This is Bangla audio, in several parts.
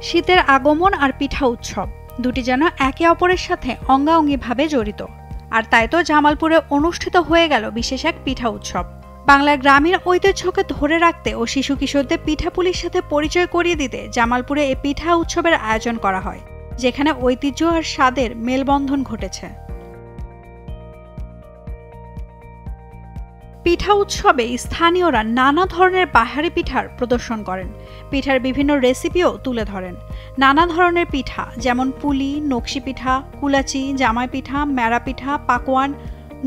শীতের আগমন আর পিঠা উৎসব দুটি যেন একে অপরের সাথে অঙ্গাঅঙ্গিভাবে জড়িত। আর তাই তো জামালপুরে অনুষ্ঠিত হয়ে গেল বিশেষ এক পিঠা উৎসব। বাংলার গ্রামীণ ঐতিহ্যকে ধরে রাখতে ও শিশু কিশোরদের পিঠাপুলির সাথে পরিচয় করিয়ে দিতে জামালপুরে এই পিঠা উৎসবের আয়োজন করা হয়, যেখানে ঐতিহ্য আর স্বাদের মেলবন্ধন ঘটেছে। পিঠা উৎসবে স্থানীয়রা নানা ধরনের বাহারি পিঠার প্রদর্শন করেন, পিঠার বিভিন্ন রেসিপিও তুলে ধরেন। নানা ধরনের পিঠা যেমন পুলি, নকশি পিঠা, কুলাচি, জামাই পিঠা, মেরা পিঠা, পাকোয়ান,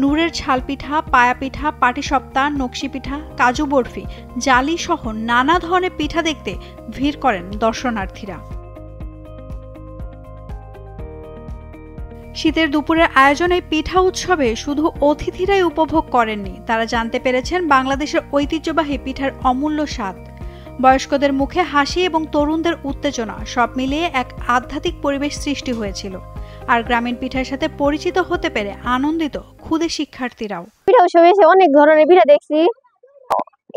নূরের ছাল পিঠা, পায়া পিঠা, পাটিসপ্তা, নকশি পিঠা, কাজু বরফি, জালি সহ নানা ধরনের পিঠা দেখতে ভিড় করেন দর্শনার্থীরা। শীতের দুপুরের আয়োজনে পিঠা উৎসবে শুধু অতিথিরাই উপভোগ করেননি, তারা জানতে পেরেছেন বাংলাদেশের ঐতিহ্যবাহী পিঠার অমূল্য স্বাদ। বয়স্কদের মুখে হাসি এবং তরুণদের উত্তেজনা সব মিলিয়ে এক আধ্যাত্মিক পরিবেশ সৃষ্টি হয়েছিল। আর গ্রামীণ পিঠার সাথে পরিচিত হতে পেরে আনন্দিত ক্ষুদে শিক্ষার্থীরাও। পিঠা উৎসবে এসে অনেক ধরনের পিঠা দেখছি।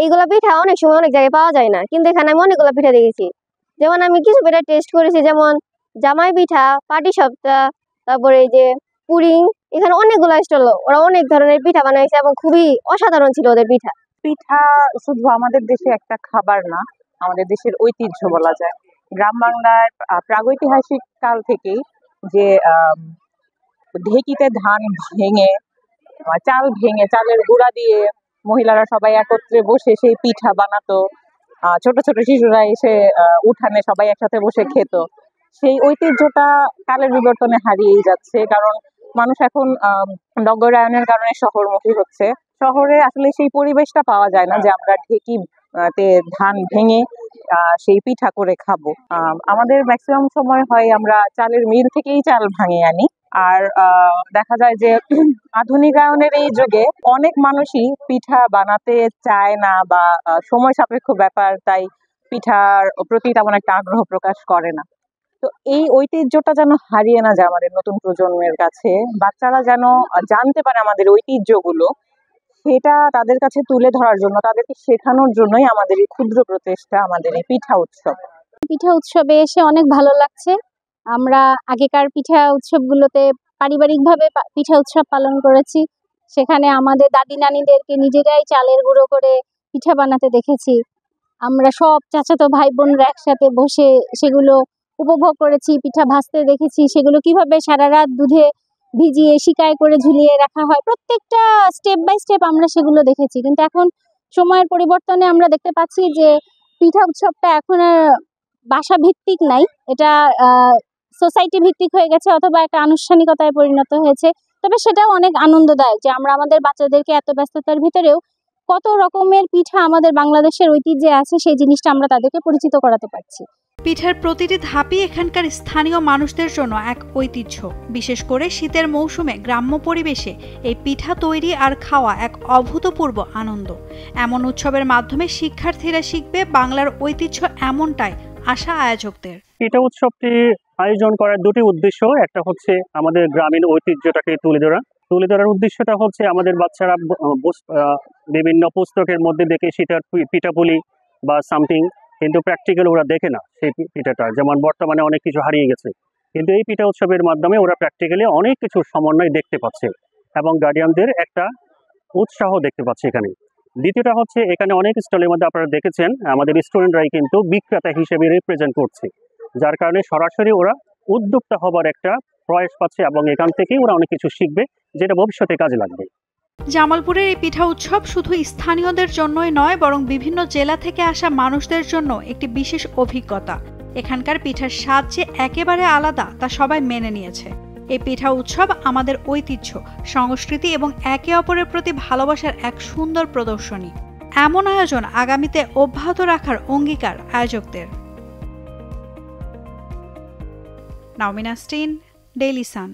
এইগুলা পিঠা অনেক সময় অনেক জায়গায় পাওয়া যায় না, কিন্তু এখানে আমি অনেকগুলো পিঠা দেখেছি। যেমন আমি কিছু পিঠা টেস্ট করেছি, যেমন জামাই পিঠা, পাটিসপ্তা, তারপরে এই যে পুডিং। এখানে অনেকগুলো স্টল, ওরা অনেক ধরনের পিঠা বানাইছে এবং খুবই অসাধারণ ছিল ওদের পিঠা। পিঠা শুধু আমাদের দেশে একটা খাবার না, আমাদের দেশের ঐতিহ্য বলা যায়। গ্রাম বাংলার প্রাগৈতিহাসিক কাল থেকেই যে ঢেকিতে ধান ভেঙে, চাল ভেঙে, চালের গুঁড়া দিয়ে মহিলারা সবাই একত্রে বসে সেই পিঠা বানাতো। ছোট ছোট শিশুরা এসে উঠানে সবাই একসাথে বসে খেত। সেই ঐতিহ্যটা কালের বিবর্তনে হারিয়েই যাচ্ছে, কারণ মানুষ এখন নগরায়নের কারণে শহরমুখী হচ্ছে। শহরে আসলে সেই পরিবেশটা পাওয়া যায় না যে আমরা ঢেকিতে ধান ভেঙে সেই পিঠা করে খাবো। আমাদের ম্যাক্সিমাম সময় হয় আমরা চালের মিল থেকেই চাল ভাঙিয়ে আনি। আর দেখা যায় যে আধুনিকায়নের এই যুগে অনেক মানুষই পিঠা বানাতে চায় না বা সময় সাপেক্ষ ব্যাপার, তাই পিঠার প্রতি তেমন একটা আগ্রহ প্রকাশ করে না। তো এই ঐতিহ্যটা যেন হারিয়ে না যায় আমাদের নতুন প্রজন্মের কাছে, বাচ্চারা যেন জানতে পারে আমাদের ঐতিহ্যগুলো, সেটা তাদের কাছে তুলে ধরার জন্য, তাদেরকে শেখানোর জন্যই আমাদের এই ক্ষুদ্র প্রচেষ্টা, আমাদের এই পিঠা উৎসব। পিঠা উৎসবে এসে অনেক ভালো লাগছে। আমরা আগেকার পিঠা উৎসবগুলোতে পারিবারিকভাবে পিঠা উৎসব পালন করেছি। সেখানে আমাদের দাদি নানিদেরকে নিজেরাই চালের গুঁড়ো করে পিঠা বানাতে দেখেছি। আমরা সব চাচাতো ভাই বোনরা একসাথে বসে সেগুলো উপভোগ করেছি। পিঠা ভাজতে দেখেছি, সেগুলো কিভাবে সারা রাত দুধে ভিজিয়ে শিকায় করে ঝুলিয়ে রাখা হয়, প্রত্যেকটা স্টেপ বাই স্টেপ আমরা সেগুলো দেখেছি। কিন্তু এখন সময়ের পরিবর্তনে আমরা দেখতে পাচ্ছি যে পিঠা উৎসবটা এখন আর বাসা ভিত্তিক নাই, এটা সোসাইটি ভিত্তিক হয়ে গেছে অথবা একটা আনুষ্ঠানিকতায় পরিণত হয়েছে। তবে সেটাও অনেক আনন্দদায়ক যে আমরা আমাদের বাচ্চাদেরকে এত ব্যস্ততার ভিতরেও কত রকমের পিঠা আমাদের বাংলাদেশের ঐতিহ্যে আছে সেই জিনিসটা আমরা তাদেরকে পরিচিত করাতে পারছি। পিঠার প্রতিটি ধাপই এখানকার স্থানীয় মানুষদের জন্য এক ঐতিহ্য। বিশেষ করে শীতের মৌসুমে গ্রাম্য পরিবেশে এই পিঠা তৈরি আর খাওয়া এক অভূতপূর্ব আনন্দ। এমন উৎসবের মাধ্যমে শিক্ষার্থীরা শিখবে বাংলার ঐতিহ্য, এমনটাই আশা আয়োজকদের। পিঠা উৎসবটি আয়োজন করার দুটি উদ্দেশ্য। একটা হচ্ছে আমাদের গ্রামীণ ঐতিহ্যটাকে তুলে ধরার উদ্দেশ্যটা হচ্ছে আমাদের বাচ্চারা বিভিন্ন পুস্তকের মধ্যে দেখে সেটার পিঠাপুলি বা সামথিং, কিন্তু প্র্যাকটিক্যাল ওরা দেখে না সেই পিঠাটা। যেমন বর্তমানে অনেক কিছু হারিয়ে গেছে, কিন্তু এই পিঠা উৎসবের মাধ্যমে ওরা প্র্যাকটিক্যালি অনেক কিছু সমন্বয় দেখতে পাচ্ছে এবং গার্ডিয়ানদের একটা উৎসাহ দেখতে পাচ্ছে এখানে। দ্বিতীয়টা হচ্ছে এখানে অনেক স্টলের মধ্যে আপনারা দেখেছেন আমাদের স্টুডেন্টরাই কিন্তু বিক্রেতা হিসেবে রিপ্রেজেন্ট করছে, যার কারণে সরাসরি ওরা উদ্যোক্তা হবার একটা প্রয়াস পাচ্ছে এবং এখান থেকেই ওরা অনেক কিছু শিখবে, যেটা ভবিষ্যতে কাজে লাগবে। জামালপুরের এই পিঠা উৎসব শুধু স্থানীয়দের জন্যই নয়, বরং বিভিন্ন জেলা থেকে আসা মানুষদের জন্য একটি বিশেষ অভিজ্ঞতা। এখানকার পিঠার স্বাদ যে একেবারে আলাদা তা সবাই মেনে নিয়েছে। এই পিঠা উৎসব আমাদের ঐতিহ্য, সংস্কৃতি এবং একে অপরের প্রতি ভালোবাসার এক সুন্দর প্রদর্শনী। এমন আয়োজন আগামীতে অব্যাহত রাখার অঙ্গীকার আয়োজকদের। নাওমিনা স্টিন, ডেইলি সান।